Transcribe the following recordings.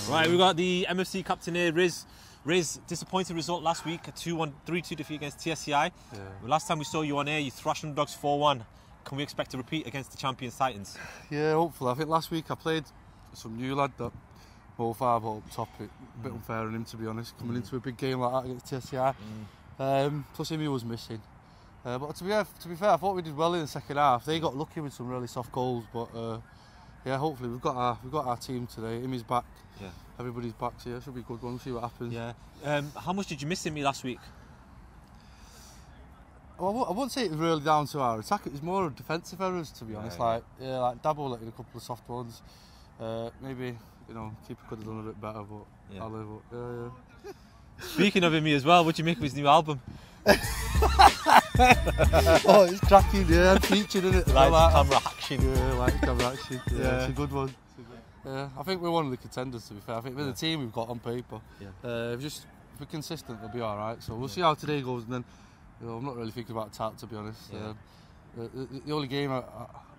Right, we got the MFC captain here, Riz. Riz, disappointing result last week, a 3-2 defeat against TSCI. Yeah. Last time we saw you on air, you thrashed Underdogs 4-1. Can we expect a repeat against the champions Titans? Yeah, hopefully. I think last week I played some new lad that both are up top. A bit unfair on him, to be honest, coming into a big game like that against TSCI. Plus him, he was missing. But to be fair, I thought we did well in the second half. They got lucky with some really soft goals, but yeah, hopefully we've got our team today. Imi's back. Yeah. Everybody's back, so yeah, it should be a good one. We'll see what happens. Yeah. How much did you miss Imi last week? Well, I wouldn't say it was really down to our attack. It was more of defensive errors, to be honest. Like Dabo letting a couple of soft ones. Maybe keeper could have done a bit better, but I'll live up. Yeah. Speaking of Imi as well, what do you make of his new album? Oh, it's cracking, yeah, featured in it. Like camera action. Yeah, like camera action. Yeah, it's a good one. Yeah, I think we're one of the contenders, to be fair. I think with the team we've got on paper, if we're consistent, we'll be all right. So we'll see how today goes, and then I'm not really thinking about TAT, to be honest. The only game I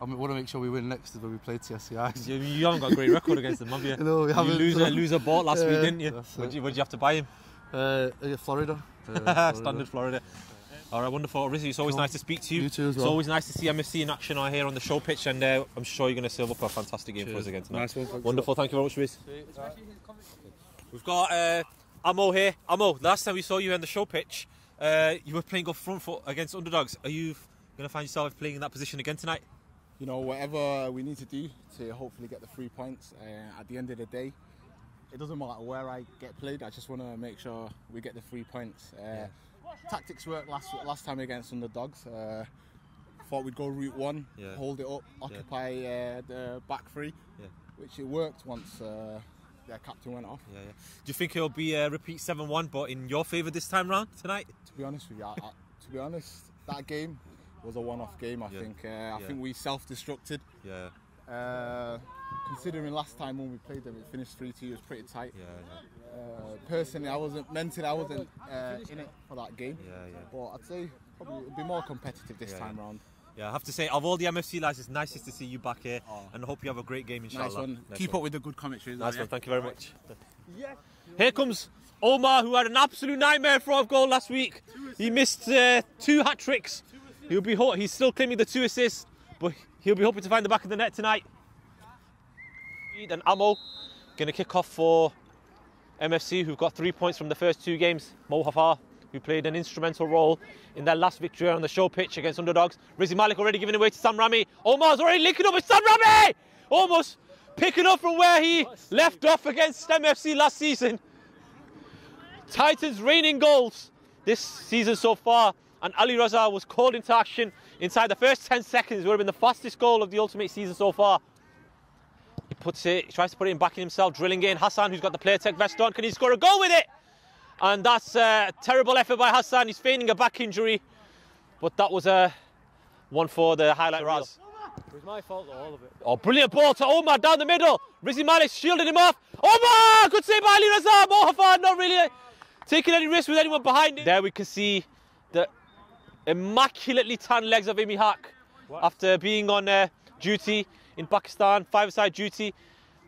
want to make sure we win next is when we play TSCI. You haven't got a great record against them, have you? No, we haven't. You loser bought last week, didn't you? What did you have to buy him? Florida. Standard Florida. All right, wonderful. Rizzy, it's always nice to speak to you. You too as well. It's always nice to see MFC in action out here on the show pitch, and I'm sure you're going to serve up a fantastic game for us again tonight. Nice one. Wonderful. Thank you very much, Riz. We've got Amo here. Amo, last time we saw you on the show pitch, you were playing off front foot against Underdogs. Are you going to find yourself playing in that position again tonight? You know, whatever we need to do to hopefully get the 3 points. At the end of the day, it doesn't matter where I get played. I just want to make sure we get the 3 points. Tactics worked last time against Underdogs. Thought we'd go route one, hold it up, occupy the back three, which it worked once their captain went off. Do you think it'll be a repeat 7-1, but in your favour this time round tonight? To be honest with you, that game was a one-off game. I think we self-destructed. Considering last time when we played them, it finished 3-2. It was pretty tight. Personally, I wasn't in it for that game. But I'd say probably it'll be more competitive this time round. Yeah, I have to say, of all the MFC lads, it's nicest to see you back here, and I hope you have a great game, inshallah. Nice one. Keep up with the good commentary. Nice one. Thank you very much. Here comes Omar, who had an absolute nightmare for a goal last week. He missed 2 hat tricks. He's still claiming the 2 assists, but he'll be hoping to find the back of the net tonight. And Amo going to kick off for MFC, who've got 3 points from the first 2 games. Mo Hafar, who played an instrumental role in their last victory on the show pitch against Underdogs. Rizzy Malik already giving away to Sam Rami. Omar's already linking up with Sam Rami! Almost picking up from where he left off against MFC last season. Titans reigning goals this season so far. And Ali Raza was called into action inside the first 10 seconds. It would have been the fastest goal of the Ultimate season so far. He tries to put it in back in himself, drilling in. Hasan, who's got the player tech vest on, can he score a goal with it? And that's a terrible effort by Hasan. He's feigning a back injury, but that was one for the highlight reel. It was my fault, all of it. Oh, brilliant ball to Omar down the middle. Rizzy Malik shielding him off. Omar! Good save by Ali Raza. Mo Hafar not really taking any risk with anyone behind him. There we can see the immaculately tan legs of Imi Haq after being on duty in Pakistan, 5-a-side duty,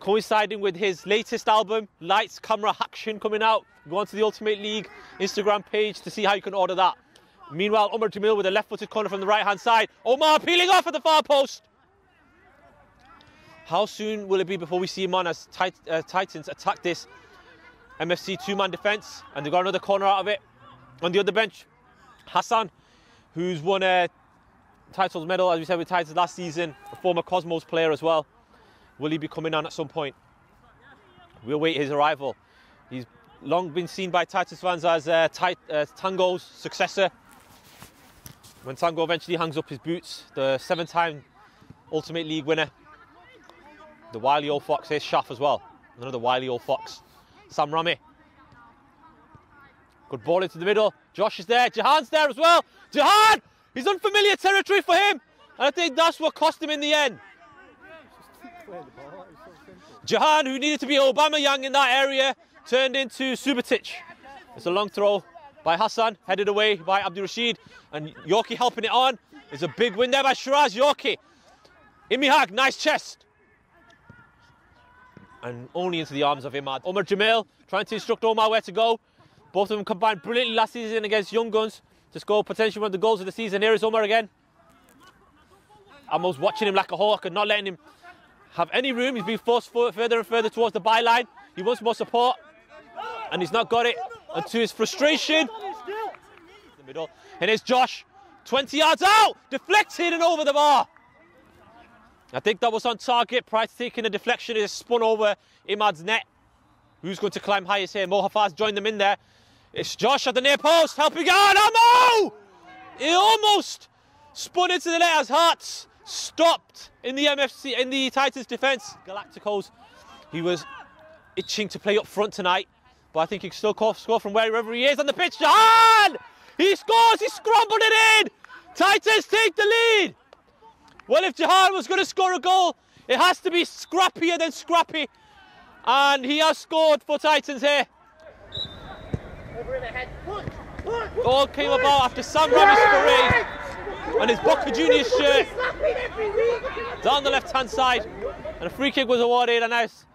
coinciding with his latest album, Lights, Camera, Action, coming out. Go on to the Ultimate League Instagram page to see how you can order that. Meanwhile, Omar Jamil with a left-footed corner from the right-hand side. Omar peeling off at the far post. How soon will it be before we see him on as Titans attack this MFC 2-man defence? And they got another corner out of it. On the other bench, Hasan, who's won a titles medal, as we said, with Titans last season, a former Cosmos player as well. Will he be coming on at some point? We'll wait his arrival. He's long been seen by Titans fans as Tango's successor. When Tango eventually hangs up his boots, the 7-time Ultimate League winner. The wily old fox, here's Shaf as well. Another wily old fox. Sam Rami. Good ball into the middle. Josh is there. Jihan's there as well. Jihan! He's unfamiliar territory for him. And I think that's what cost him in the end. Jihan, who needed to be Aubameyang in that area, turned into Subotic. It's a long throw by Hasan, headed away by Abdul Rashid. And Yorkie helping it on. It's a big win there by Shiraz Yorkie. Imi Haq, nice chest. and only into the arms of Imad. Omar Jamil trying to instruct Omar where to go. Both of them combined brilliantly last season against Young Guns to score potentially one of the goals of the season. Here is Omar again. Almost watching him like a hawk and not letting him have any room. He's being forced further and further towards the byline. He wants more support, and he's not got it. And to his frustration, the middle. And it's Josh, 20 yards out, deflected and over the bar. I think that was on target. Prior to taking a deflection, it spun over Imad's net. Who's going to climb highest here? Mo Hafaz joined them in there. It's Josh at the near post, helping out. Amo! He almost spun into the net as Hearts stopped in the MFC, in the Titans defence. Galacticos, he was itching to play up front tonight, but I think he can still score from wherever he is on the pitch. Jihan! He scores, he scrambled it in! Titans take the lead! Well, if Jihan was going to score a goal, it has to be scrappier than scrappy. And he has scored for Titans here. Goal came about after Sam Rami's foray on his Boca Juniors shirt down the left-hand side. And a free kick was awarded, and as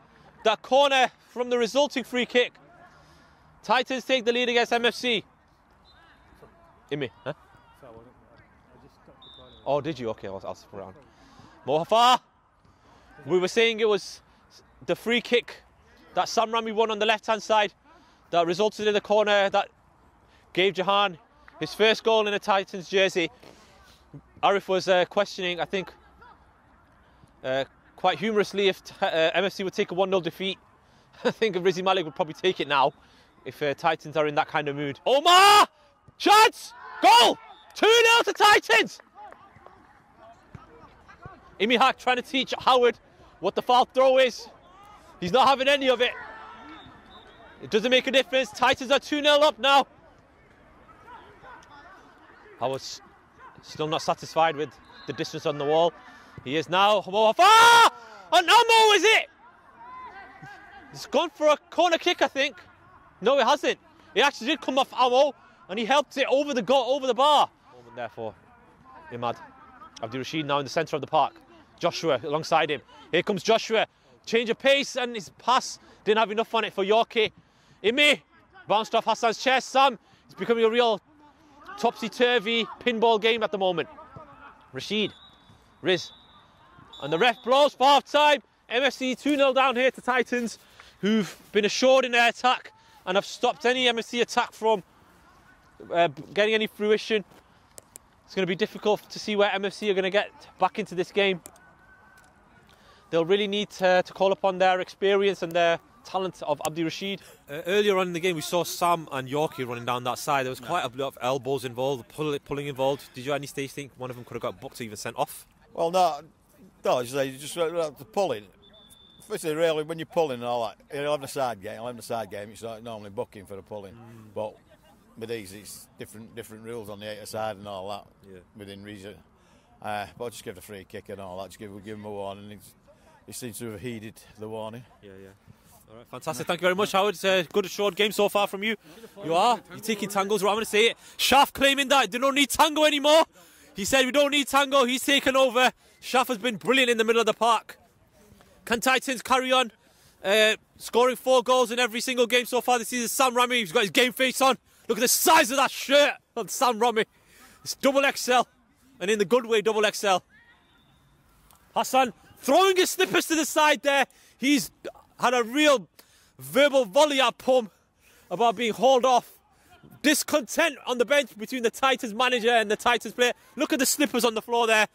that corner from the resulting free kick, Titans take the lead against MFC. Imi, huh? Oh, did you? Okay, I'll spin around. Mohafa. We were saying it was the free kick that Sam Rami won on the left-hand side that resulted in the corner that gave Jihan his first goal in a Titans jersey. Aarif was questioning, I think, quite humorously, if MFC would take a 1-0 defeat. I think Rizzi Malik would probably take it now if Titans are in that kind of mood. Omar! Chance! Goal! 2-0 to Titans! Imihak trying to teach Howard what the foul throw is. He's not having any of it. It doesn't make a difference. Titans are 2-0 up now. Howard's still not satisfied with the distance on the wall. He is now. Ah! And Amo, is it? He's gone for a corner kick, I think. No, it hasn't. It actually did come off Amo, and he helped it over the bar. Moment there for Imad. Abdi Rashid now in the centre of the park. Joshua alongside him. Here comes Joshua. Change of pace, and his pass didn't have enough on it for Yorkie. Imi bounced off Hasan's chest. Sam, it's becoming a real topsy-turvy pinball game at the moment. Rashid, Riz, and the ref blows for half-time. MFC 2-0 down here to Titans, who've been assured in their attack and have stopped any MFC attack from getting any fruition. It's going to be difficult to see where MFC are going to get back into this game. They'll really need to call upon their experience and their talent of Abdi Rashid. Earlier on in the game, we saw Sam and Yorkie running down that side. There was quite a lot of elbows involved, pulling involved. Did you at any stage think one of them could have got booked or even sent off? Well, no, you just have to pull in. Firstly, really, when you're pulling and all that, you'll have a side game. It's not normally booking for the pulling, but with these, it's different rules on the 8 side and all that, within reason. But I'll just give the free kick and all that. Just give him a warning. He seems to have heeded the warning. Yeah. All right, fantastic. Thank you very much, Howard. It's a good short game so far from you. You are. You're taking tangos. Right, I'm going to say it. Shaf claiming that they don't need tango anymore. He said we don't need tango. He's taken over. Shaf has been brilliant in the middle of the park. Can Titans carry on scoring 4 goals in every single game so far this season? Sam Rami, he's got his game face on. Look at the size of that shirt on Sam Rami. It's double XL, and in the good way, double XL. Hasan throwing his slippers to the side there. He's had a real verbal volley at Pum about being hauled off. Discontent on the bench between the Titans manager and the Titans player. Look at the slippers on the floor there.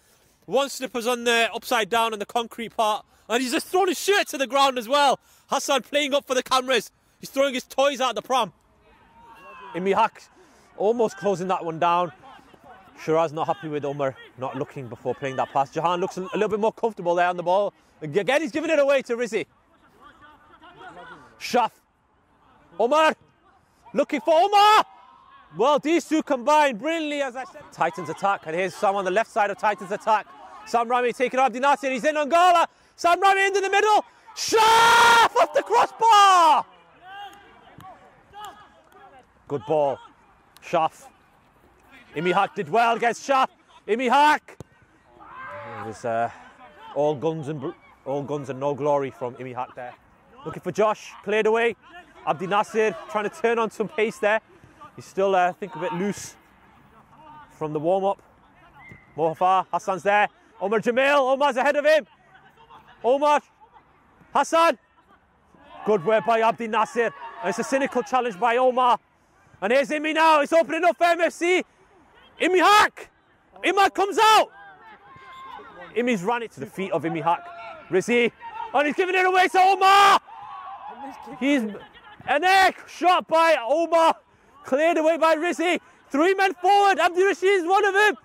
One slipper's on the upside down on the concrete part. And he's just thrown his shirt to the ground as well. Hasan playing up for the cameras. He's throwing his toys out the pram. Imihak almost closing that one down. Shiraz not happy with Omar not looking before playing that pass. Jihan looks a little bit more comfortable there on the ball. Again, he's giving it away to Rizzi. Shaf. Omar. Looking for Omar. Well, these two combined brilliantly, as I said. Titans attack, and here's Sam on the left side of Titans attack. Sam Rami taking off Dinati, he's in Angola. Sam Rami into the middle. Shaf off the crossbar. Good ball. Shaf. Imihak did well against Shaf. Imihak. It was all guns and no glory from Imihak there. Looking for Josh, cleared away. Abdi Nasser trying to turn on some pace there. He's still, I think, a bit loose from the warm-up. Mohafar, Hasan's there. Omar Jamil, Omar's ahead of him. Omar, Hasan. Good work by Abdi Nasser. And it's a cynical challenge by Omar. And here's Imi now, it's opening up for MFC. Imi Haq. Imad comes out. Imi's ran it to the feet of Imi Haq. Rizzi, and he's giving it away to Omar. And there, shot by Omar. Cleared away by Rizzi. 3 men forward, Abdi Rashid is one of them.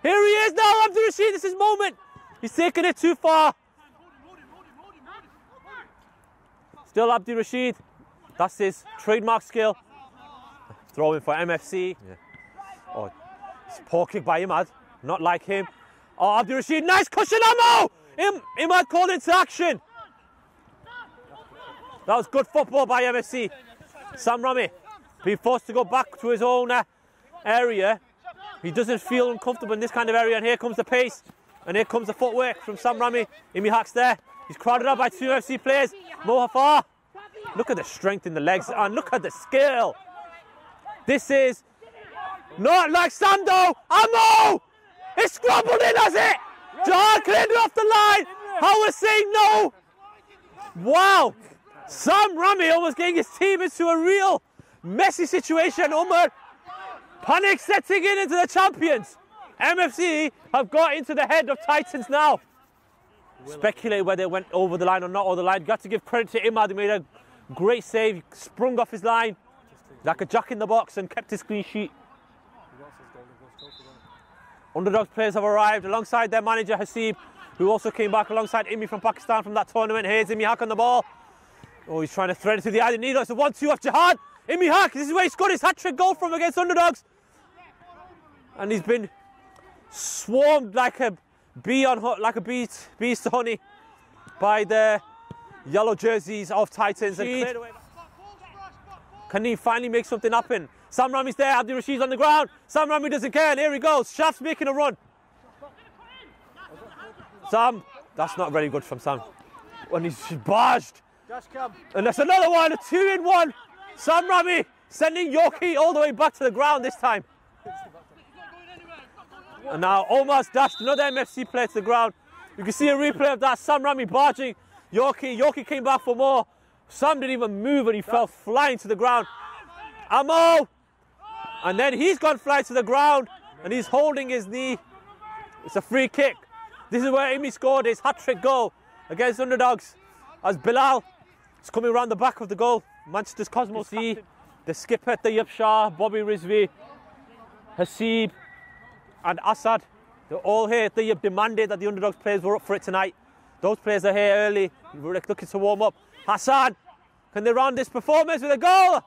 Here he is now, Abdi Rashid, this is his moment. He's taken it too far. Still Abdi Rashid. That's his trademark skill. Throwing for MFC. Yeah. Oh, it's poor kick by Imad. Not like him. Oh, Abdi Rashid, nice cushion ammo! Imad called into action. That was good football by MFC. Sam Rami being forced to go back to his own area. He doesn't feel uncomfortable in this kind of area, and here comes the pace. And here comes the footwork from Sam Rami. Imi Haq's there. He's crowded out by 2 FC players. Mohafar. Look at the strength in the legs, and look at the skill. This is not like Sando. Ammo! It's scrambled in, has it? Jihan cleared it off the line. Howard saying no. Wow. Sam Rami almost getting his team into a real messy situation. Omar, panic setting in into the champions. MFC have got into the head of Titans now. Speculate whether it went over the line or not over the line. Got to give credit to Imad. He made a great save. He sprung off his line like a jack in the box and kept his clean sheet. Underdogs players have arrived alongside their manager Hasib, who also came back alongside Imi from Pakistan from that tournament. Here's Imi Haq on the ball. Oh, he's trying to thread it to the eye of the needle. It's a 1-2 off Jihan. Imi Haq, this is where he scored his hat-trick goal from against Underdogs. And he's been swarmed like a bee on bees to honey by the yellow jerseys of Titans. Can he finally make something happen? Sam Rami's there, Abdi Rashid's on the ground. Sam Rami doesn't care, and here he goes. Shaf's making a run. Sam, that's not very good from Sam. When he's barged. And that's another one, a 2-in-1. Sam Rami sending Yorkie all the way back to the ground this time. And now Omar's dashed another MFC player to the ground. You can see a replay of that. Sam Rami barging Yorkie. Yorkie came back for more. Sam didn't even move and he fell flying to the ground. Ammo! And then he's gone flying to the ground and he's holding his knee. It's a free kick. This is where Imi scored his hat-trick goal against Underdogs. As Bilal is coming around the back of the goal. Manchester's Cosmos, the skipper, Tayyip Shah, Bobby Rizvi, Hasib and Asad. They're all here. Tayyip demanded that the Underdogs players were up for it tonight. Those players are here early. We're looking to warm up. Hasan, can they round this performance with a goal?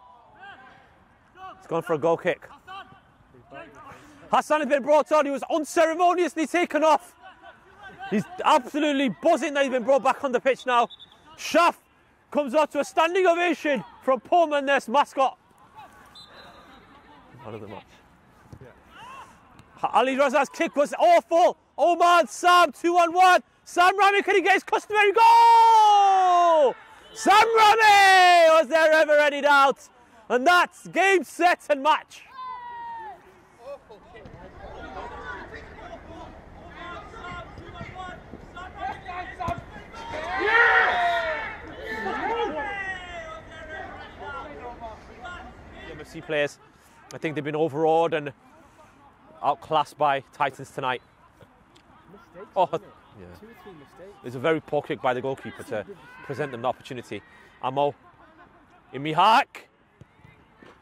It's gone for a goal kick. Hasan has been brought on. He was unceremoniously taken off. He's absolutely buzzing that he's been brought back on the pitch now. Shaf comes out to a standing ovation from Pullman, their mascot. Man of the match. Ali Raza's kick was awful. Omar, Sam, 2-on-1. Sam Rami, can he get his customary goal? Sam Rami! Was there ever any doubt? And that's game, set and match. MFC players, I think they've been overawed and outclassed by Titans tonight. Oh, yeah. It's a very poor kick by the goalkeeper to present them the opportunity. Ammo. Imi Haq.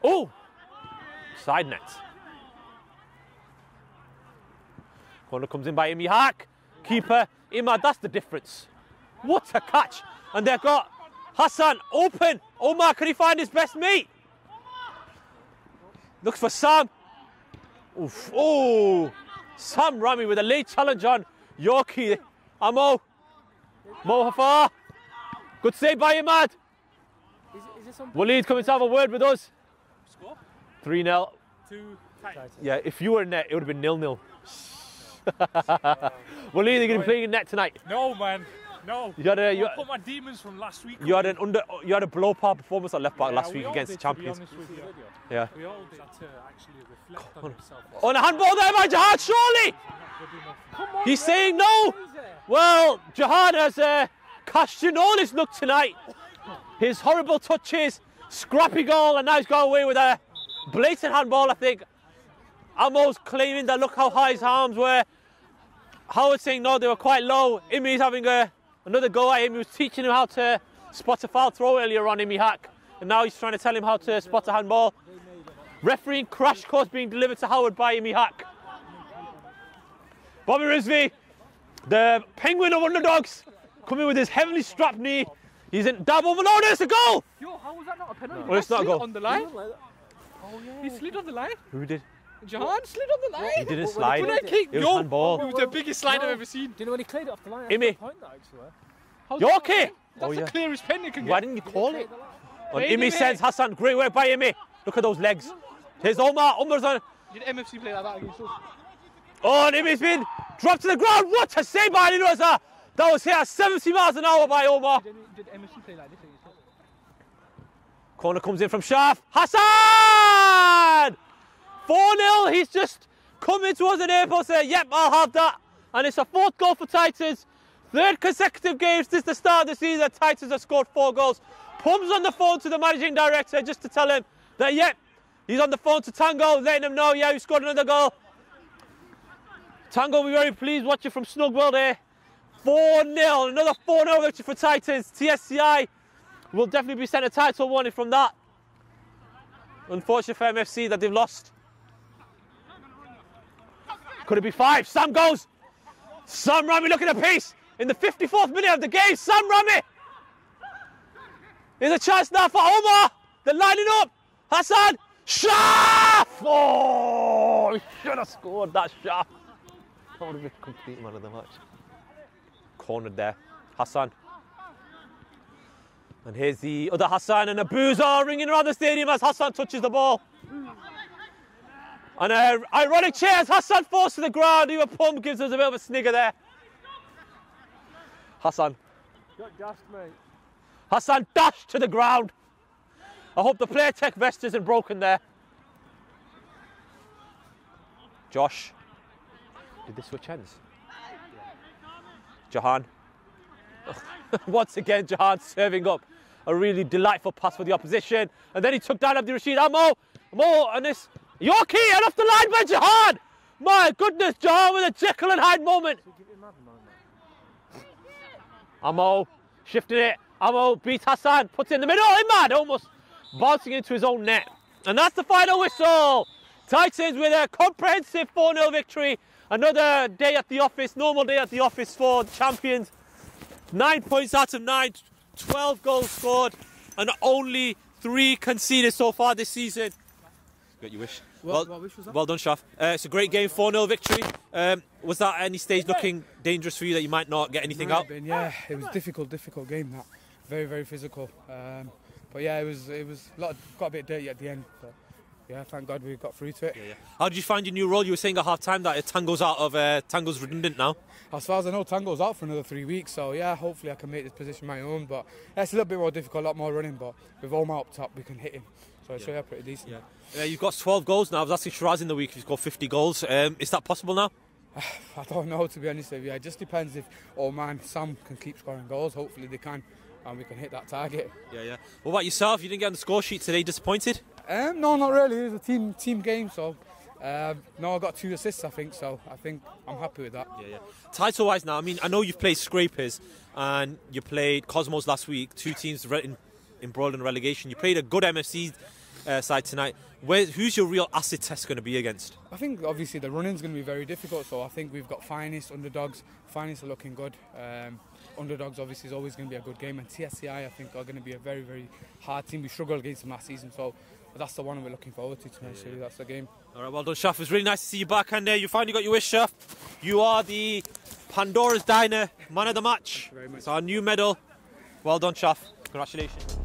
Oh! Side net. Corner comes in by Imi Haq. Keeper. Imad, that's the difference. What a catch. And they've got Hasan open. Omar, can he find his best mate? Looks for Sam. Oof. Oh! Sam Rami with a late challenge on Yorkie. Ammo. Mohafar. Good save by Imad. Waleed coming to have a word with us. Score? 3-0. Yeah, if you were in net, it would have been 0-0. Waleed, are you going to be playing in net tonight? No, man. No. You had I put my demons from last week. you had a blow par performance at left back last week against the champions. Yeah. We all did to actually reflect on himself. On a handball there by Jihan, surely! He's saying no! Well, Jihan has cashed in all his luck tonight. His horrible touches, scrappy goal, and now he's got away with a blatant handball, I think. Amo's claiming that look how high his arms were. Howard's saying no, they were quite low. Imi's having another go at him. He was teaching him how to spot a foul throw earlier on, Imi Hack. And now he's trying to tell him how to spot a handball. Refereeing crash course being delivered to Howard by Imi Hack. Bobby Rizvi, the penguin of underdogs, coming with his heavily strapped knee. He's in dab over. No, there's a goal! Yo, how was that not a penalty? Well, it's not a goal. On the line? Oh, yeah. He slid on the line? Who did? Jihan slid on the line? He didn't slide. It was handball. It was the biggest slide I've ever seen. Do you know when he cleared it off the line? Imi. How's You that okay? not? That's the clearest pen you can get. Why didn't you call it? And Play Imi Imi. sends Hasan. Great work by Imi. Look at those legs. Here's Omar. Omar's on. Did MFC play like that against us? Oh, and Imi's been dropped to the ground. What a save by Inuaza. That was hit at 70 miles an hour by Omar. Did MFC play like this against us? Corner comes in from Shaf. Hasan! 4-0. He's just coming towards an airport saying, yep, I'll have that. And it's a 4th goal for Titans. 3rd consecutive game since the start of the season. Titans have scored 4 goals. Pum's on the phone to the managing director just to tell him that, yep, he's on the phone to Tango, letting him know, yeah, he scored another goal. Tango will be very pleased watching from Snugwell there. 4-0, another 4-0 victory for Titans. TSCI will definitely be sent a title warning from that. Unfortunate for MFC that they've lost. Could it be 5? Sam goes. Sam Rami looking at pace. In the 54th minute of the game, Sam Rami. There's a chance now for Omar. They're lining up. Hasan. Shaf! Oh, he should have scored that Shaf. That would have been complete man of the match. Cornered there. Hasan. And here's the other Hasan, and the boos are ringing around the stadium as Hasan touches the ball. And an ironic cheer as Hasan falls to the ground. Even Pum gives us a bit of a snigger there. Hasan. Got gassed, mate. Hasan dashed to the ground. I hope the player tech vest isn't broken there. Josh. Did they switch ends? Jihan. Once again, Jihan serving up a really delightful pass for the opposition. And then he took down Abdi Rashid. Amo, and this Yorkie, and off the line by Jihan. My goodness, Jihan with a Jekyll and Hyde moment. Amo, shifting it. Amo beats Hasan, puts it in the middle. Imad almost bouncing into his own net. And that's the final whistle. Titans with a comprehensive 4-0 victory. Another day at the office, normal day at the office for the champions. 9 points out of 9, 12 goals scored, and only 3 conceded so far this season. Got your wish. What wish was that? Well done, Shaf. It's a great game, 4-0 victory. Was that at any stage looking dangerous for you that you might not get anything out? Yeah, it was difficult game that. Very, very physical. But yeah, it was got a bit dirty at the end. But yeah, thank God we got through to it. Yeah. How did you find your new role? You were saying at half time that Tango's redundant now. As far as I know, Tango's out for another 3 weeks. So yeah, hopefully I can make this position my own. But yeah, it's a little bit more difficult, a lot more running. But with Omar up top, we can hit him. So it's yeah, pretty decent. Yeah. You've got 12 goals now. I was asking Shiraz in the week if he's got 50 goals. Is that possible now? I don't know, to be honest with you. It just depends if Omar and Sam can keep scoring goals. Hopefully they can, and we can hit that target. Yeah. What about yourself? You didn't get on the score sheet today. Disappointed? No, not really. It was a team game, so no, I got 2 assists, I think. So I think I'm happy with that. Yeah. Title-wise now, I mean, I know you've played Scrapers and you played Cosmos last week. 2 teams embroiled in relegation. You played a good MFC side tonight. Who's your real acid test going to be against? I think obviously the running's going to be very difficult. So I think we've got Finest, Underdogs. Finest are looking good. Underdogs obviously is always going to be a good game, and TSCI I think are going to be a very, very hard team. We struggled against them last season, so that's the one we're looking forward to tonight. So that's the game. All right, well done, Shaf. It was really nice to see you back, and you finally got your wish, Shaf. You are the Pandora's Diner man of the match. Thank you very much. It's our new medal. Well done, Shaf. Congratulations.